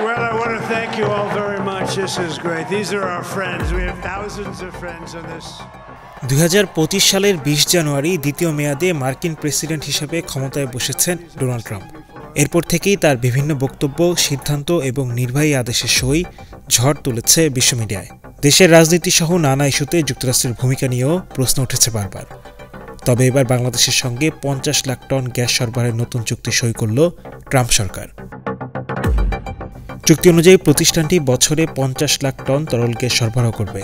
Well, I want to thank you all very much. This is great. These are our friends. We have thousands of friends on this. 2025 সালের 20 জানুয়ারি দ্বিতীয় মেয়াদে মার্কিন president হিসেবে ক্ষমতায় বসেছেন Donald Trump. এরপর থেকেই তার বিভিন্ন বক্তব্য, সিদ্ধান্ত এবং নির্বাহী আদেশের সই ঝড় তুলেছে বিশ্ব মিডিয়ায়। দেশের রাজনীতি সহ নানা ইস্যুতে যুক্তরাষ্ট্রের ভূমিকা নিয়েও প্রশ্ন উঠেছে বারবার। তবে এবার বাংলাদেশের সঙ্গে 50 লাখ টন গ্যাস সরবরাহের নতুন চুক্তি সই করল ট্রাম্প সরকার। চুক্তি অনুযায়ী প্রতিষ্ঠানটি বছরে 50 লাখ টন তরল গ্যাস সরবরাহ করবে।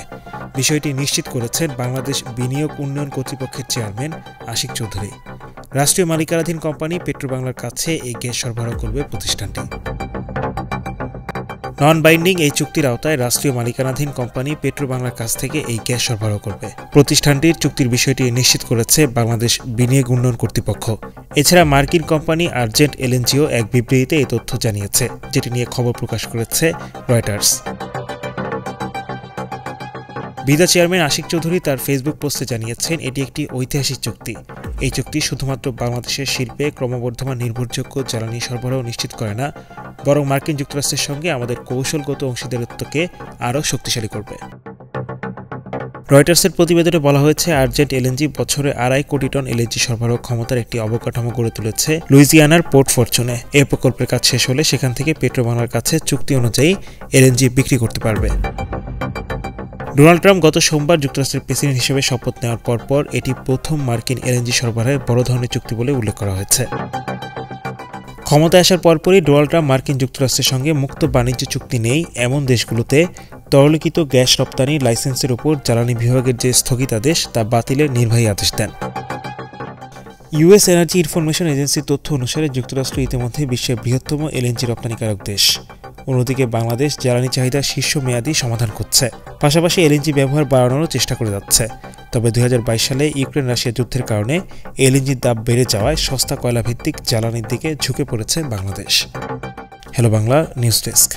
বিষয়টি নিশ্চিত করেছেন বাংলাদেশ বিনিয়োগ উন্নয়ন কর্তৃপক্ষের চেয়ারম্যান আশিক চৌধুরী। রাষ্ট্রীয় মালিকানাধীন কোম্পানি পেট্রোবাংলার কাছে এই গ্যাস সরবরাহ করবে প্রতিষ্ঠানটি। নন বাইন্ডিং এই চুক্তির আওতায় রাষ্ট্রীয় মালিকানাধীন কোম্পানি পেট্রোবাংলার কাছ থেকে এই গ্যাস সরবরাহ করবে। প্রতিষ্ঠানটির চুক্তির বিষয়টি নিশ্চিত করেছে বাংলাদেশ বিনিয়োগ উন্নয়ন কর্তৃপক্ষ। এছাড়া মার্কিন কোম্পানি আর্জেন্ট এলএনজিও এক বিবৃতিতে এই তথ্য জানিয়েছে, যেটি নিয়ে খবর প্রকাশ করেছে রয়টার্স। বিদা চেয়ারম্যান আশিক চৌধুরী তার ফেসবুক পোস্টে জানিয়েছেন, এটি একটি ঐতিহাসিক চুক্তি। এই চুক্তি শুধুমাত্র বাংলাদেশের শিল্পে ক্রমবর্ধমান নির্ভরযোগ্য জ্বালানি সরবরাহ নিশ্চিত করে না, বরং মার্কিন যুক্তরাষ্ট্রের সঙ্গে আমাদের কৌশলগত অংশীদারিত্বকে আরও শক্তিশালী করবে। রয়টার্সের প্রতিবেদনে বলা হয়েছে, আর্জেন্ট এলএনজি বছরে 2.5 কোটি টন এলএনজি সরবরাহ ক্ষমতার একটি অবকাঠামো গড়ে তুলেছে লুইজিয়ানার পোর্ট ফরচুনে। এই প্রকল্পের কাজ শেষ হলে সেখান থেকে পেট্রোবাংলার কাছে চুক্তি অনুযায়ী এলএনজি বিক্রি করতে পারবে। ডোনাল্ড ট্রাম্প গত সোমবার যুক্তরাষ্ট্রের প্রেসিডেন্ট হিসেবে শপথ নেওয়ার পরপর এটি প্রথম মার্কিন এলএনজি সরবরাহের বড় ধরনের চুক্তি বলে উল্লেখ করা হয়েছে। ক্ষমতায় আসার পরপরই ডোনাল্ড ট্রাম্প মার্কিন যুক্তরাষ্ট্রের সঙ্গে মুক্ত বাণিজ্য চুক্তি নেই এমন দেশগুলোতে তরলীকৃত গ্যাস রপ্তানির লাইসেন্সের উপর জ্বালানি বিভাগের যে স্থগিতাদেশ তা বাতিলের নির্বাহী আদেশ দেন। ইউএস এনার্জি ইনফরমেশন এজেন্সির তথ্য অনুসারে যুক্তরাষ্ট্র ইতিমধ্যে বিশ্বের বৃহত্তম এলএনজি রপ্তানিকারক দেশ। অন্যদিকে বাংলাদেশ জ্বালানি চাহিদা শীর্ষমেয়াদী সমাধান করছে, পাশাপাশি এলএনজি ব্যবহার বাড়ানোরও চেষ্টা করে যাচ্ছে। তবে 2022 সালে ইউক্রেন রাশিয়া যুদ্ধের কারণে এলএনজির দাম বেড়ে যাওয়ায় সস্তা কয়লাভিত্তিক জ্বালানির দিকে ঝুঁকে পড়েছে Bangladesh. Hello Bangla news desk.